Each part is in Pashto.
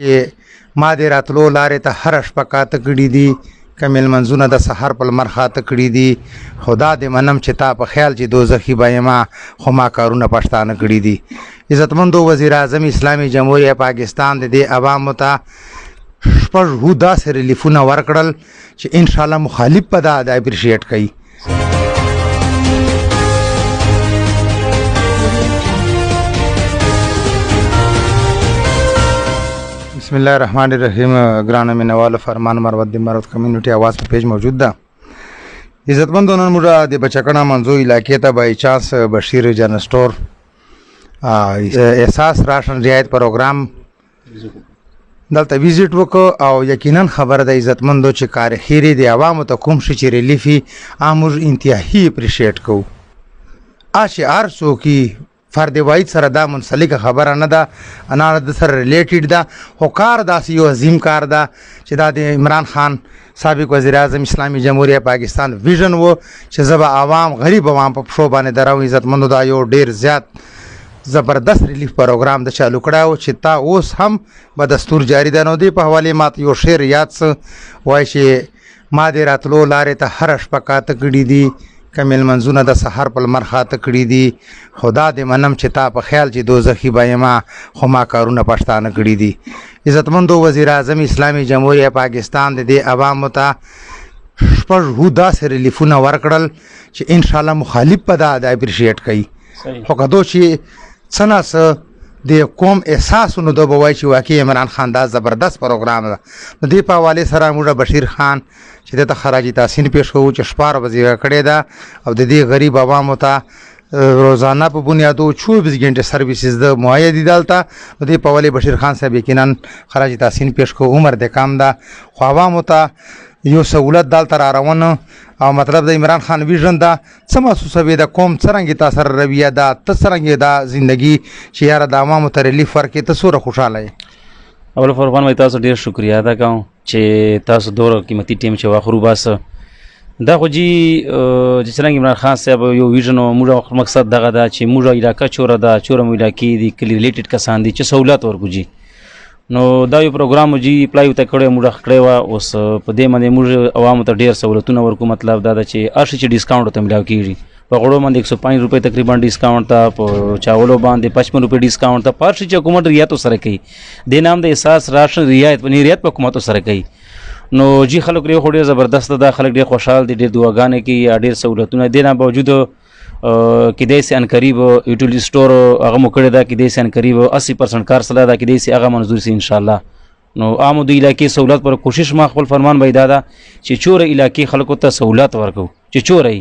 چې ما دې راتلو لارې ته هره شپه کاته کړي دي که میلمنځونه د سحر په لمر خاته کړي دي خدا دې منم چې تا په خیال چې دوزخي به یما خو ما کارونه پښتانه کړي دي. عزتمندو وزیر اعظم اسلامي جمهوریه پاکستان د دې عوامو ته شپږ داسې ریلیفونه ورکړل چې انشاءالله مخالف به دا اپریشیټ کوي. بسم الله الرحمن الرحیم. ګرانو مینوالو فرمان مروت د مروت کمیونټي आवाज په پیج موجود ده. عزتمندو نن موږ د بچکڼه منځو علاقې ته بای چانس بشیر جنرال سٹور احساس راشن رعایت پروګرام دلته ویزیټ وکړو او یقینا خبره د عزتمندو چې کار خیری د عوامو ته کوم شي چې ریلیفي امر انتهایی اپریشیټ کوو. اشعار څوکي فرد واحد سره دا منسلک خبره نه ده انا د سره ریلیټډ ده خو کار داسې یو عظیم کار ده چې دا د عمران خان سابق وزیر اعظم اسلامي جمهوریه پاکستان ویژن و چې زبا عوام غریب عوام په پښو باندې درو. عزتمندو دا یو ډیر زیات زبردست ریلیف پروګرام د چالو کړه چې تا اوس هم به دستور جاری ده. نو دی په حواله مات یو شعر یاد وای چې ما دې راتلو لارې ته هر شپه کاته کړي دي که میلمنځونه د سحر په لمر خاته کړي دي خدا دې منم چې تا په خیال چې دوزخي به یما خو ما کارونه پښتانه کړي دي. عزتمندو وزیر اعظم اسلامي جمهوریه پاکستان د دې عوامو ته شپږ داسې ریلیفونه ورکړل چې انشاءالله مخالف به دا اپریشیټ کوي. خو کدو چې څه نه څه د قوم احساسونو د به وایي چې واقعي عمران خان دا زبردست پروګرام ده. د دې په حوالې سره موږ بشیر خان چې دته خراجي تحسین پیش کوو چې شپاره وزیره کړې ده او د دې غریب عوامو ته روزانه په بنیادو 24 غنټه سرویسز د معاید دي دلته. د دې په حوالې بشیر خان صاحب یقینا خراجي تحسین پیش کوو. عمر د کام ده خو عوامو ته یو سہولت دلته را روان او مطلب د عمران خان ویژن دا څه محسوسوي د قوم څرنګه تاثیر رویه ده ته څرنګه دا زندگی چې یاره د عوامو ته ریلیف ورکې ته سوره خوشاله یې. اول فرمان وای تاسو ډیر شکریا ادا کوم چې تاسو دوره قیمتي ټیم چې واخرو باسه دا خو جی چې څنګه عمران خان صاحب یو ویژن او موږ مقصد دغه دا چې موږ علاقہ چوره دا چوره مو علاقې دي کلی ریلیټډ کسان دي چې سہولت ورکو جی نو دا یو پروګرام جی اپلای ته کړو موږ کړی و اوس په دې باندې موږ عوامو ته ډیر سہولتونه ورکو. مطلب دا چې ارشي چې ډیسکاونټ ته ملاو کیږي په غړو باندې 105 روپے تقریبا ډیسکاونټ ته په چاولو باندې 55 روپے ډیسکاونټ ته پارشي چې حکومت ریاتو سره کوي د نام د احساس راشن رعایت په ریات په حکومت سره کوي. نو جی خلک لري خو ډیر زبردست ده خلک ډیر خوشحال دي ډیر دعاګانې کوي ډیر سہولتونه دي نه باوجود کې د سن قریب یوټیلیټی سٹور هغه مو کړی دا کې د سن قریب 80% کار سره دا کې د سي هغه منظور سي ان شاء الله. نو عام د علاقې سہولت پر کوشش ما خپل فرمان بای دا چې چور علاقې خلکو ته سہولت ورکو چې چورای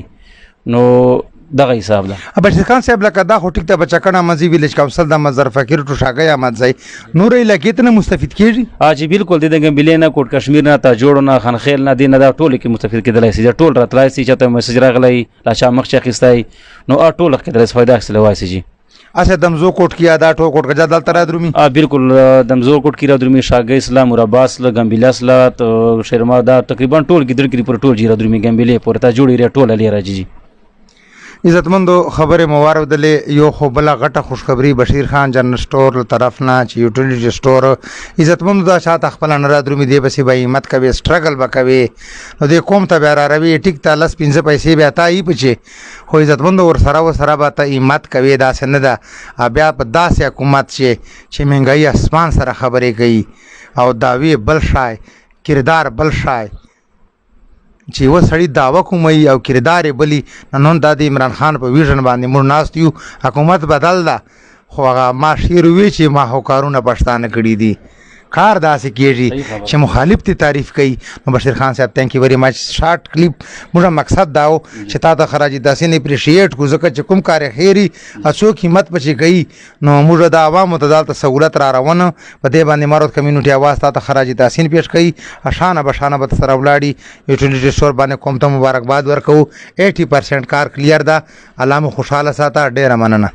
نو دغه حساب ده. بشیر خان صاحب لکه دا خو ټیک ته بچکڼه منځي ویلیج کونسل د مظفر فقیر ټوشاګي احمد زئی نور علاقې ته مستفید کیږي. جی بالکل د ګمبلې نه کوټ کشمیر نه تا جوړ نه خنخیل نه دینه دا ټول کې مستفید کېدلای شي ټول راتلای شي چې ته میسج راغلی لا چا مخ چخستای نو ټول کې درس فائدہ اخلي وای شي جی. اچھا دمزو کوټ کیا دا ټو کوټ کجا دل تر درومي بالکل دمزو کوټ کی را درومي شاګي اسلام اور عباس ل ګمبلس لا تو شرما دا تقریبا ټول کې در کې پر ټول جی را درومي ګمبلې پورته جوړی ری ټول لري راځي. عزتمندو خبره موارد دلې یو خو بل غټه خوشخبری بشیر خان جنرال سٹور طرف نه چې یوټیلیټی سٹور عزتمندو دا شاته خپل نه درومي دی بس به همت کوي سټرګل وکوي نو د قوم ته بیا راوي ټیک ته لس 15 پیسې بیا تای پچې خو عزتمندو ور سره به ته همت کوي دا سن ده بیا په داسې حکومت چې مهنګي اسمان سره خبرې کوي او داوی بل شای کردار بل شای چې و سړی داوا کومي او کردار بلی نن د عمران خان په ویژن باندې مور ناست یو حکومت بدل ده خو هغه ما شیر وی چې ما هو کارونه پښتانه کړی دي کار داسې کیږي چې مخالف تی تعریف کوي. نو بشیر خان صاحب ثانک یو ویری مچ شارټ کلیپ موږ مقصد داو چې تا د خراجي داسې نه اپریشیټ کو ځکه چې کوم کار خیری اڅو قیمت پچې کوي نو موږ د عوامو ته دالته سہولت را روانه په دې باندې مارود کمیونټي आवाज ته خراجي تحسین پیش کوي اشانه بشانه به سره ولاړی یوټیلیټی سٹور باندې کوم ته مبارکباد ورکو 80% کار کلیر ده علامه خوشاله ساته ډیره مننه.